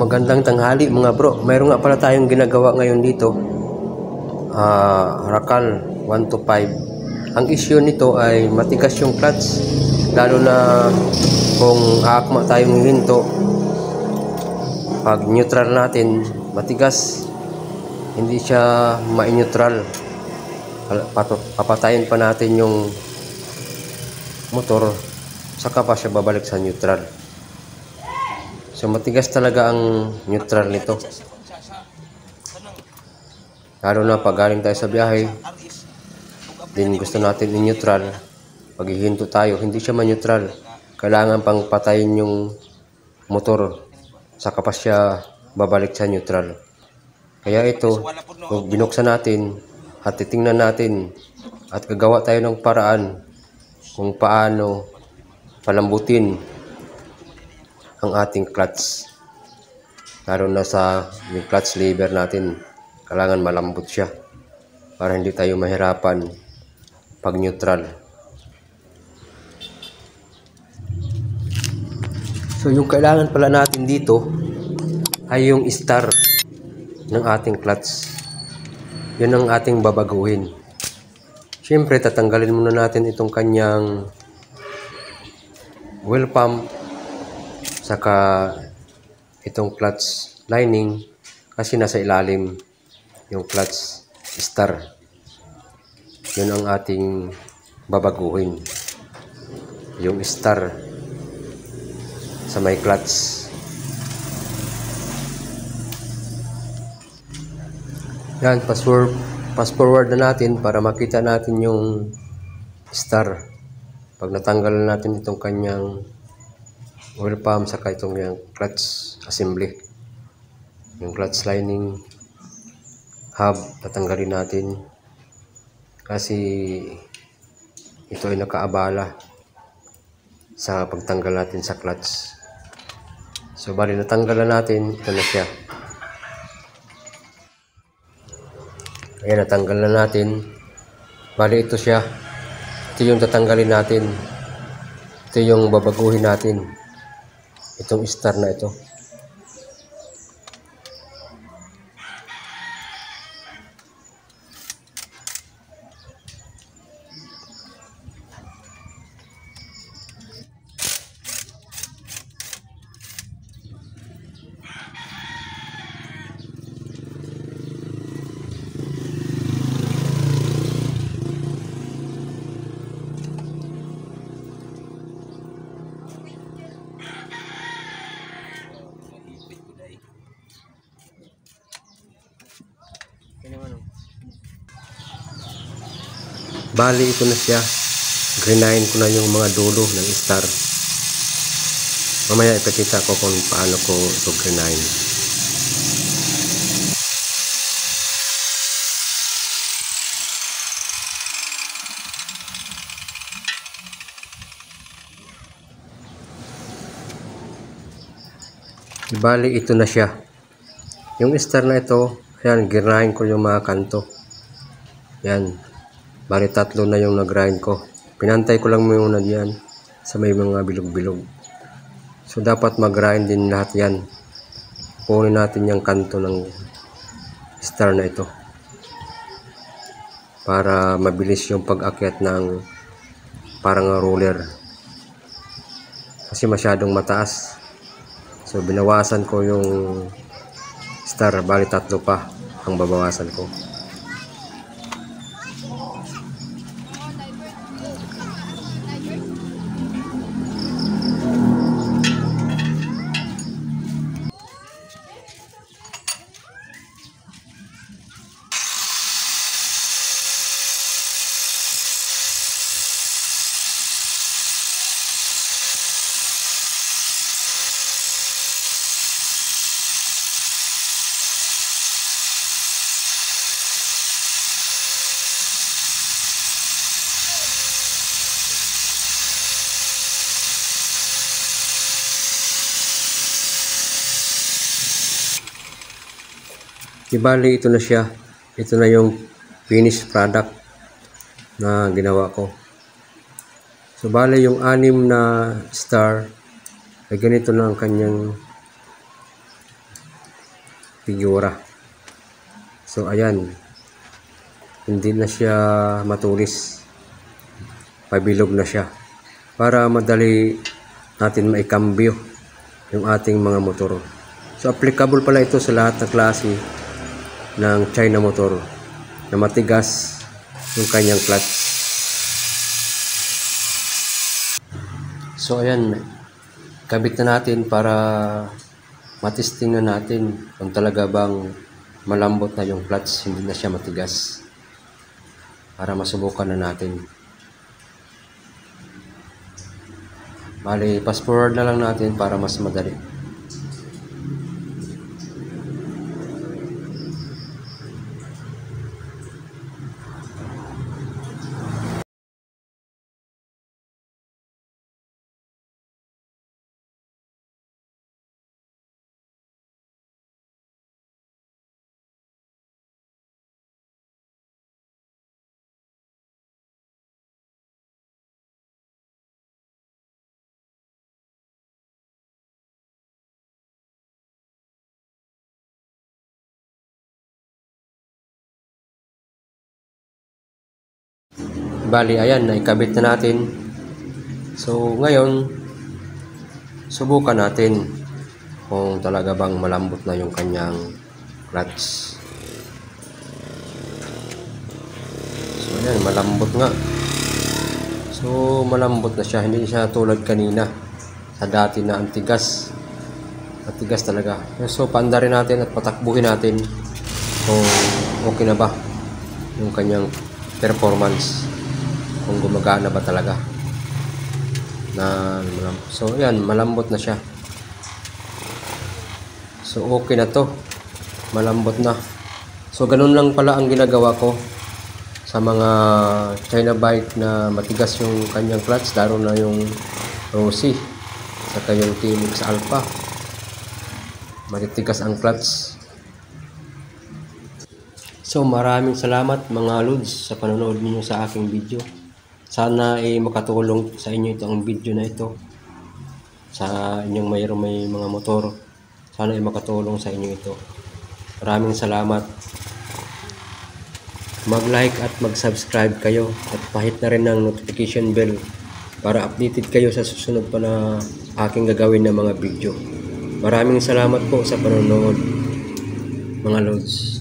Magandang tanghali mga bro. Mayroon nga pala tayong ginagawa ngayon dito. Rakal 125. Ang issue nito ay matigas yung clutch. Lalo na kung aakma tayong hinto. Pag neutral natin, matigas. Hindi siya ma-neutral. Papatayin pa natin yung motor. Saka pa siya babalik sa neutral. So matigas talaga ang neutral nito. Lalo na pag galing tayo sa biyahe, din gusto natin i-neutral. Pag hihinto tayo, hindi siya ma-neutral. Kailangan pang patayin yung motor. Saka pa siya babalik sa neutral. Kaya ito, kung binuksan natin at titingnan natin at gagawa tayo ng paraan kung paano palambutin ang ating clutch, lalo na sa yung clutch lever natin, kailangan malambot siya para hindi tayo mahirapan pag neutral. So yung kailangan pala natin dito ay yung star ng ating clutch. Yun ang ating babaguhin. Siyempre tatanggalin muna natin itong kanyang oil pump, saka itong clutch lining kasi nasa ilalim yung clutch star. Yun ang ating babaguhin, yung star sa may clutch. Yan, pass forward na natin para makita natin yung star. Pag natanggalan natin itong kanyang oil pump, saka itong yung clutch assembly, yung clutch lining hub, tatanggalin natin kasi ito ay nakaabala sa pagtanggal natin sa clutch. So bali natanggalan natin, ito na siya. Ayan, natanggal na natin. Bali ito siya. Ito yung tatanggalin natin. Ito yung babaguhin natin. Itong star na ito. Bali ito na siya. Greenahin ko na yung mga dulo ng star. Mamaya ipakita ko kung paano ko ito greenahin. Bali ito na siya. Yung star na ito, ayan, greenahin ko yung mga kanto. Yan. Bali tatlo na yung nag-grind ko. Pinantay ko lang muna diyan sa may mga bilog-bilog. So dapat mag-grind din lahat yan. Kunin natin yung kanto ng star na ito para mabilis yung pag-akyat ng parang roller. Kasi masyadong mataas. So binawasan ko yung star. Bali tatlo pa ang babawasan ko. Bali ito na siya. Ito na yung finished product na ginawa ko. So bali yung 6 na star ay ganito na ang kanyang figura. So ayan, hindi na siya matulis, pabilog na siya para madali natin maikambyo yung ating mga motor. So applicable pala ito sa lahat ng klase ng China motor na matigas yung kanyang clutch. So ayan, kabit na natin para matesting na natin kung talaga bang malambot na yung clutch, hindi na siya matigas, para masubukan na natin. Bali, fast forward na lang natin para mas madali. Bali, ayan, naikabit na natin. So, ngayon, subukan natin kung talaga bang malambot na yung kanyang clutch. So, ayan, malambot nga. So, malambot na siya. Hindi siya tulad kanina sa dati na antigas. Matigas talaga. So, paandarin natin at patakbuhin natin kung okay na ba yung kanyang performance, kung gumagana ba talaga na malambot. So yan, malambot na siya. So okay na to, malambot na. So ganun lang pala ang ginagawa ko sa mga China bike na matigas yung kanyang clutch, lalo na yung Rossi saka yung TMX Alpha, matitigas ang clutch. So maraming salamat mga lods sa panonood niyo sa aking video. Sana ay makatulong sa inyo itong video na ito. Sa inyong may mga motor, sana ay makatulong sa inyo ito. Maraming salamat. Mag-like at mag-subscribe kayo at pahit na rin ng notification bell para updated kayo sa susunod pa na aking gagawin na mga video. Maraming salamat po sa panonood mga lods.